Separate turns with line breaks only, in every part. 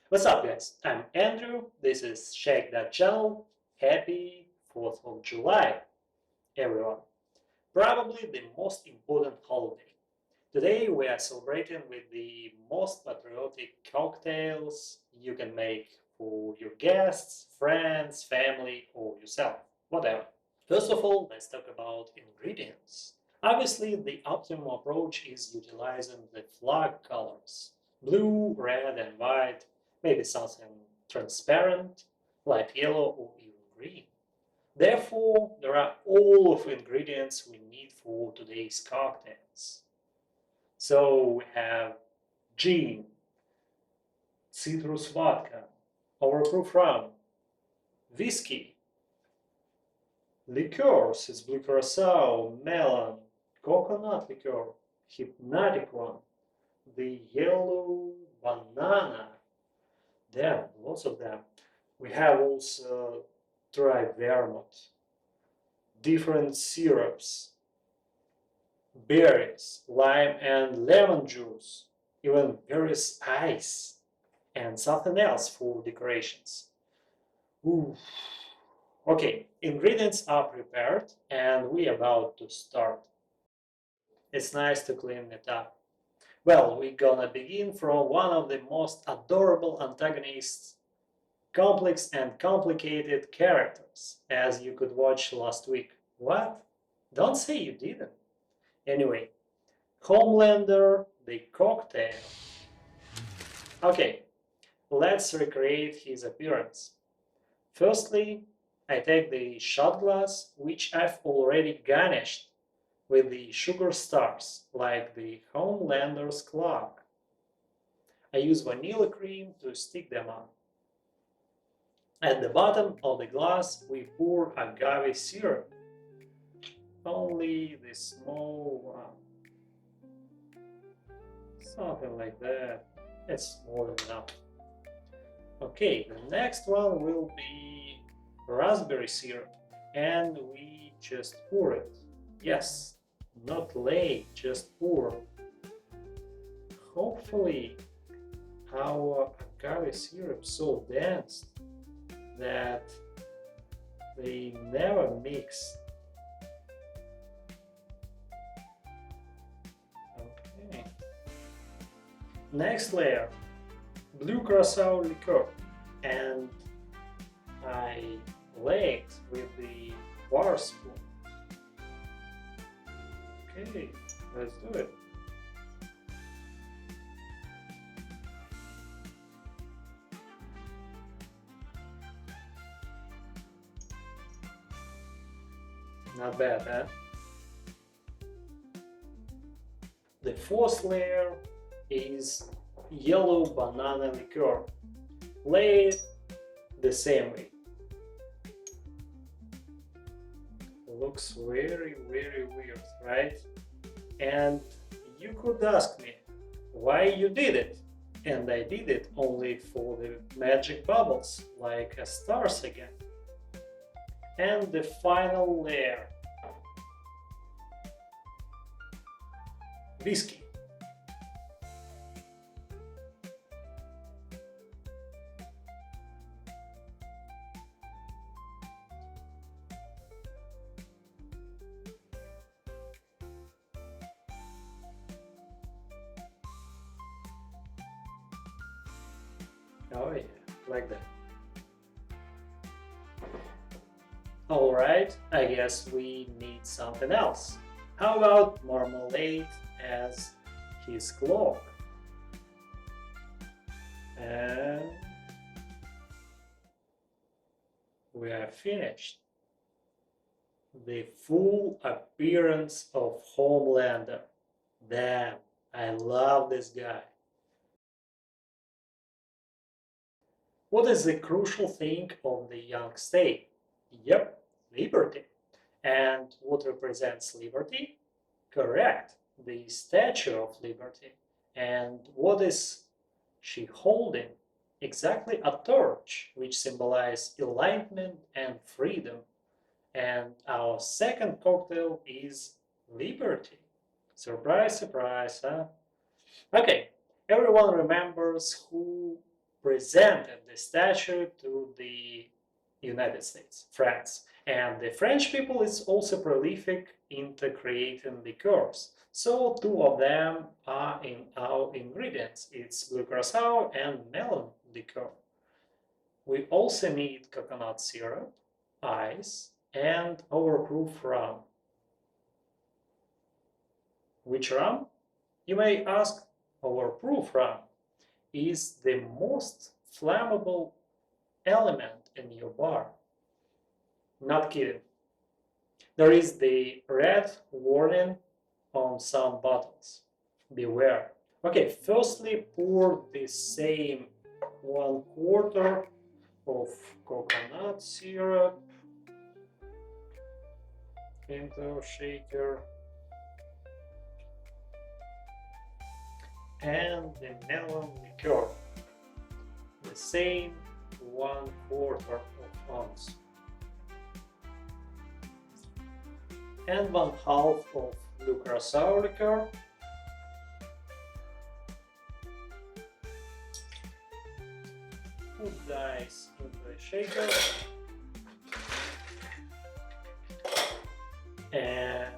What's up, guys? I'm Andrew. This is ShakeThat channel. Happy 4th of July, everyone. Probably the most important holiday. Today we are celebrating with the most patriotic cocktails you can make for your guests, friends, family, or yourself, whatever. First of all, let's talk about ingredients. Obviously, the optimum approach is utilizing the flag colors blue, red, and white, maybe something transparent, light yellow, or even green. Therefore, there are all of ingredients we need for today's cocktails. So we have gin, citrus vodka, overproof rum, whiskey, liqueurs is blue curacao, melon, coconut liqueur, hypnotic one, the yellow banana. There are lots of them. We have also dry vermouth, different syrups, berries, lime and lemon juice, even various ice, and something else for decorations. Ooh. Okay, ingredients are prepared and we are about to start. It's nice to clean it up. Well, we're gonna begin from one of the most adorable antagonists, complex and complicated characters, as you could watch last week. What? Don't say you didn't. Anyway, Homelander, the cocktail. Okay, let's recreate his appearance. Firstly, I take the shot glass, which I've already garnished with the sugar stars, like the Homelander's clock. I use vanilla cream to stick them on. At the bottom of the glass, we pour agave syrup, only the small one. Something like that. It's more than enough. Okay, the next one will be raspberry syrup, and we just pour it. Yes, not lay, just pour. Hopefully, our agave syrup so dense that they never mix. Okay. Next layer, blue curacao liqueur, and I lay it with the bar spoon. Okay, let's do it. Not bad, huh? The fourth layer is yellow banana liqueur. Lay it the same way. Looks very, very weird, right? And you could ask me why you did it. And I did it only for the magic bubbles, like stars again. And the final layer, whiskey. Oh yeah, like that. Alright, I guess we need something else. How about marmalade as his cloak? And we are finished. The full appearance of Homelander. Damn, I love this guy. What is the crucial thing of the young state? Yep, liberty. And what represents liberty? Correct, the Statue of Liberty. And what is she holding? Exactly a torch, which symbolizes enlightenment and freedom. And our second cocktail is liberty. Surprise, surprise, huh? Okay, everyone remembers who presented the statue to the United States, France. And the French people is also prolific into creating liqueurs. So two of them are in our ingredients. It's blue curacao and melon liqueur. We also need coconut syrup, ice, and overproof rum. Which rum? You may ask. Overproof rum is the most flammable element in your bar. Not kidding. There is the red warning on some bottles. Beware. Okay, firstly pour the same 1/4 of coconut syrup into a shaker and the melon liqueur, the same 1/4 of ounce, and 1/2 of blue curacao liqueur, put the ice into a shaker and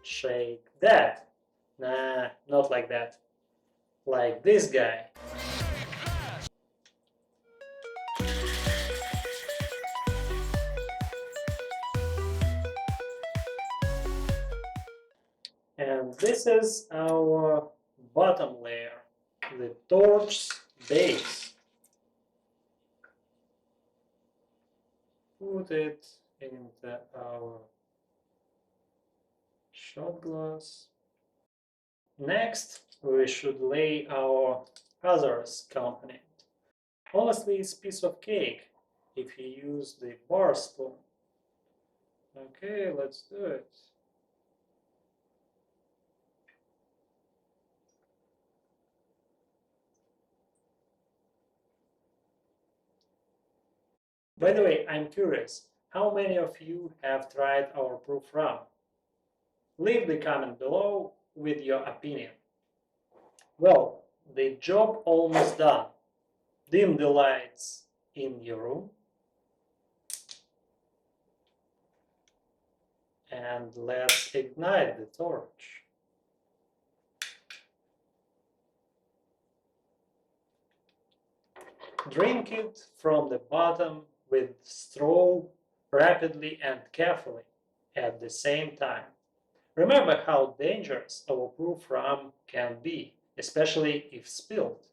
shake that. Nah, not like that. Like this guy. And this is our bottom layer, the torch base. Put it into our shot glass. Next, we should lay our hazardous component. Honestly, it's a piece of cake if you use the bar spoon. Okay, let's do it. By the way, I'm curious, how many of you have tried our proof rum? Leave the comment below with your opinion. Well, the job almost done. Dim the lights in your room and let's ignite the torch. Drink it from the bottom with straw rapidly and carefully at the same time. Remember how dangerous overproof rum can be, especially if spilled.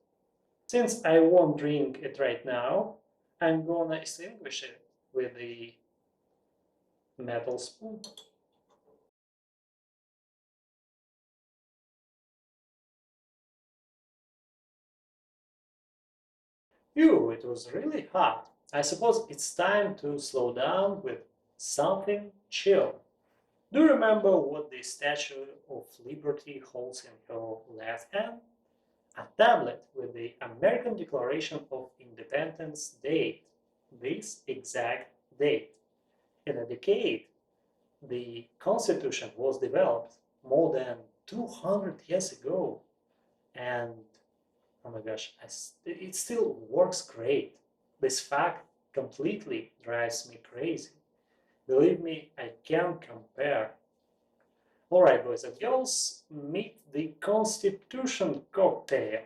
Since I won't drink it right now, I'm gonna extinguish it with the metal spoon. Phew, it was really hot. I suppose it's time to slow down with something chill. Do you remember what the Statue of Liberty holds in her left hand? A tablet with the American Declaration of Independence date, this exact date. In a decade, the Constitution was developed more than 200 years ago, and oh my gosh, it still works great. This fact completely drives me crazy. Believe me, I can't compare. Alright, boys and girls, meet the Constitution cocktail.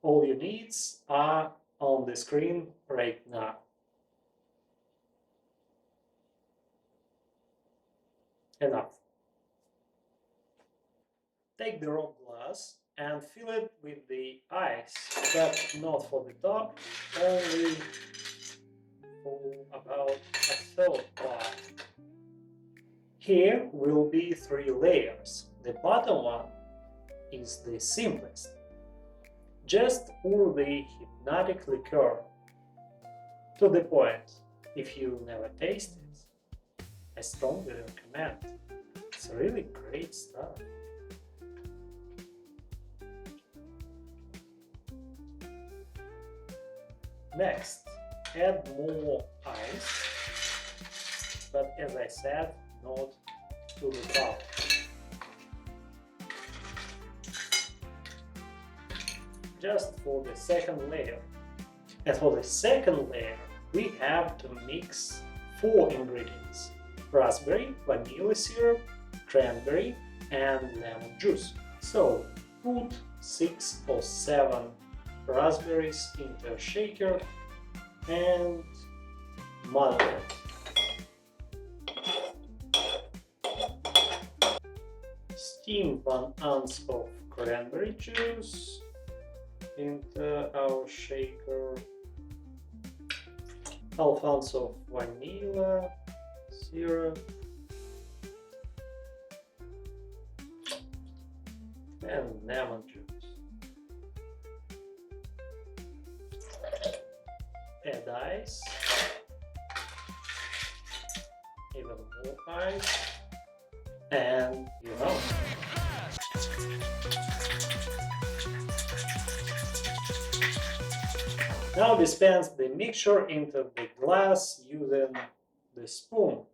All your needs are on the screen right now. Enough. Take the raw glass and fill it with the ice, but not for the top, only for about a third part. Here will be 3 layers. The bottom one is the simplest. Just pour the hypnotic liqueur. To the point, if you never taste it, I strongly recommend. It's really great stuff. Next, add more ice, but as I said, not to the top. just for the second layer. And for the second layer, we have to mix 4 ingredients: raspberry, vanilla syrup, cranberry, and lemon juice. So put 6 or 7 raspberries into a shaker and muddle it. Steam 1 ounce of cranberry juice into our shaker, half ounce of vanilla syrup, and lemon juice. Add ice, even more ice, and you know. Now dispense the mixture into the glass using the spoon.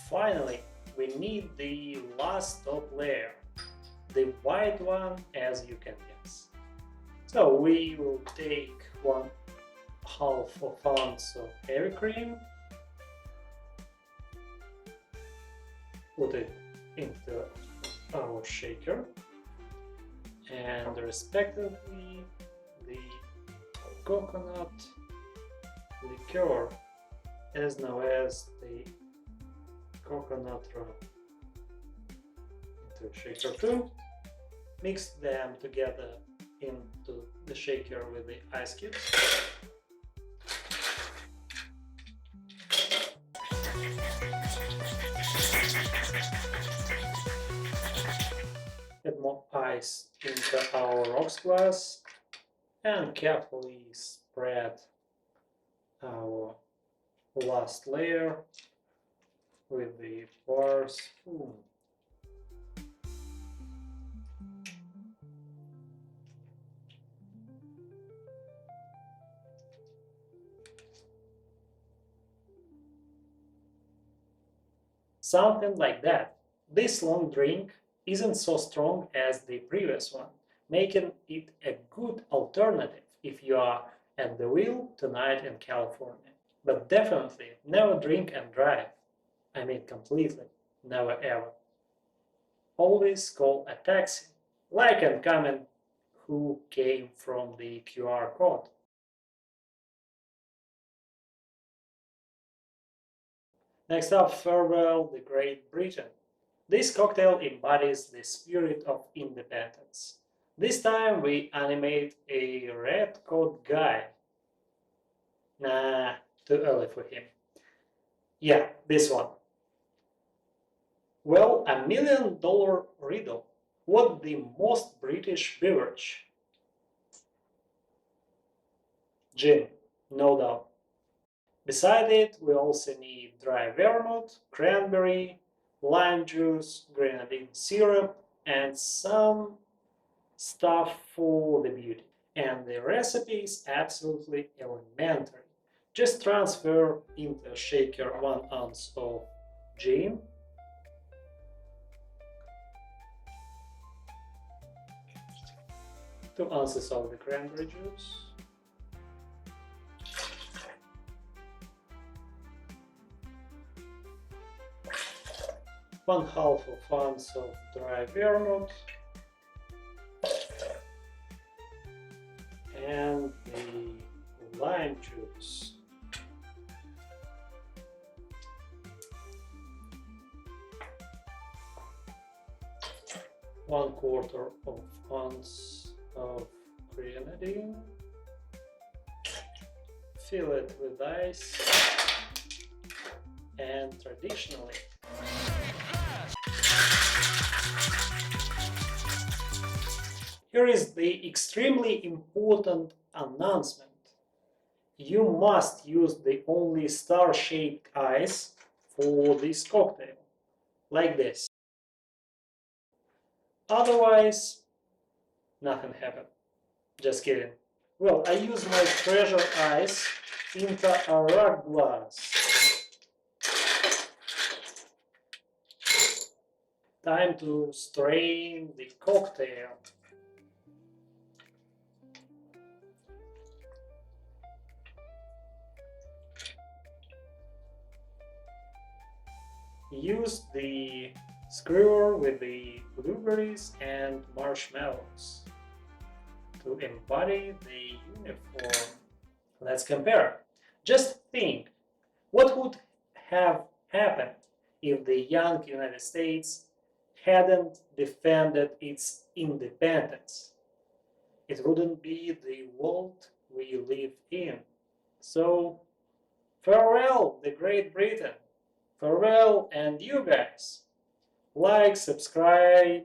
Finally, we need the last top layer, the white one, as you can guess. So we will take 1/2 ounce of heavy cream, put it into our shaker, and respectively the coconut liqueur as well as the coconut rum into shaker too. Mix them together into the shaker with the ice cubes. Add more ice into our rocks glass and carefully spread our last layer with the bar spoon. Something like that. This long drink isn't so strong as the previous one, making it a good alternative if you are at the wheel tonight in California. But definitely never drink and drive. I mean completely, never ever. Always call a taxi, like and comment who came from the QR code. Next up, Farewell the Great Britain. This cocktail embodies the spirit of independence. This time we animate a red coat guy. Nah, too early for him. Yeah, this one. Well, $1 million riddle. What the most British beverage? Gin, no doubt. Beside it, we also need dry vermouth, cranberry, lime juice, grenadine syrup, and some stuff for the beauty. And the recipe is absolutely elementary. Just transfer into a shaker 1 ounce of gin, 2 ounces of the cranberry juice, one-half of ounce of dry vermouth, and the lime juice. One-quarter of ounce of grenadine. Fill it with ice, and traditionally here is the extremely important announcement. You must use the only star-shaped ice for this cocktail, like this. Otherwise, Nothing happened. Just kidding. Well, I use my treasure ice into a rock glass. Time to strain the cocktail. Use the skewer with the blueberries and marshmallows to embody the uniform. Let's compare. Just think, what would have happened if the young United States hadn't defended its independence? It wouldn't be the world we live in. So, farewell, the Great Britain. Farewell, and you guys. Like, subscribe.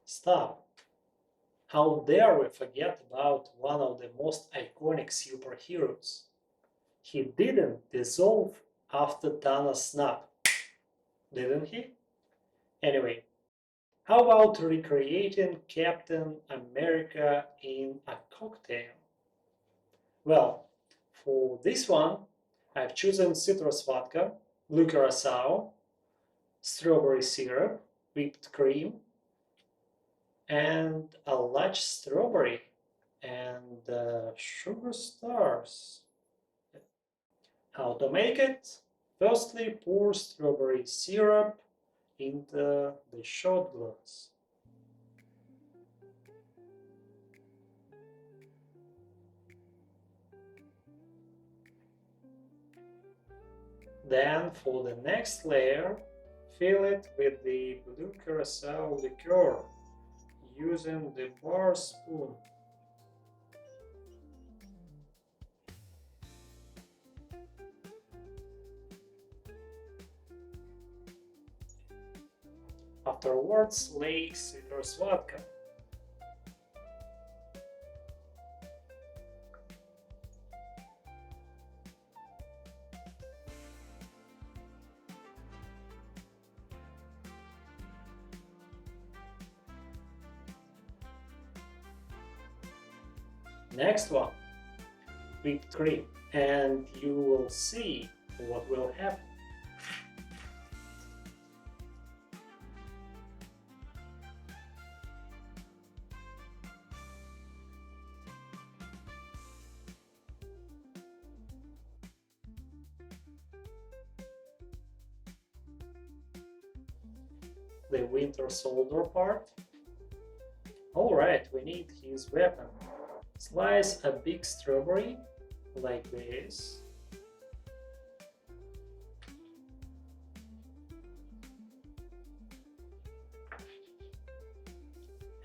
Stop. How dare we forget about one of the most iconic superheroes? He didn't dissolve after Thanos snap, didn't he? Anyway, how about recreating Captain America in a cocktail? Well, for this one, I've chosen citrus vodka, blue curacao, strawberry syrup, whipped cream, and a large strawberry and sugar stars. How to make it? Firstly, pour strawberry syrup into the shot glass. Then, for the next layer, fill it with the blue curacao liqueur using the bar spoon. Afterwards, lay citrus vodka. Next one, whipped cream, and you will see what will happen. The Winter Soldier part. Alright, we need his weapon. Slice a big strawberry like this.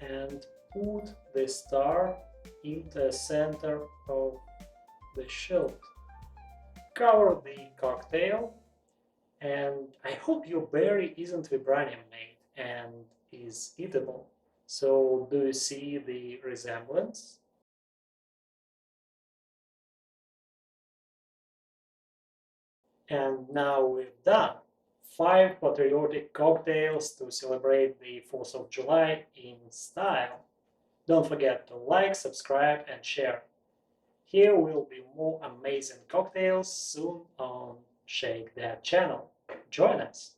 And put the star in the center of the shield. Cover the cocktail, and I hope your berry isn't vibranium made and is eatable. So, do you see the resemblance? And now we've done 5 patriotic cocktails to celebrate the 4th of July in style. Don't forget to like, subscribe, and share. Here will be more amazing cocktails soon on ShakeThat channel. Join us!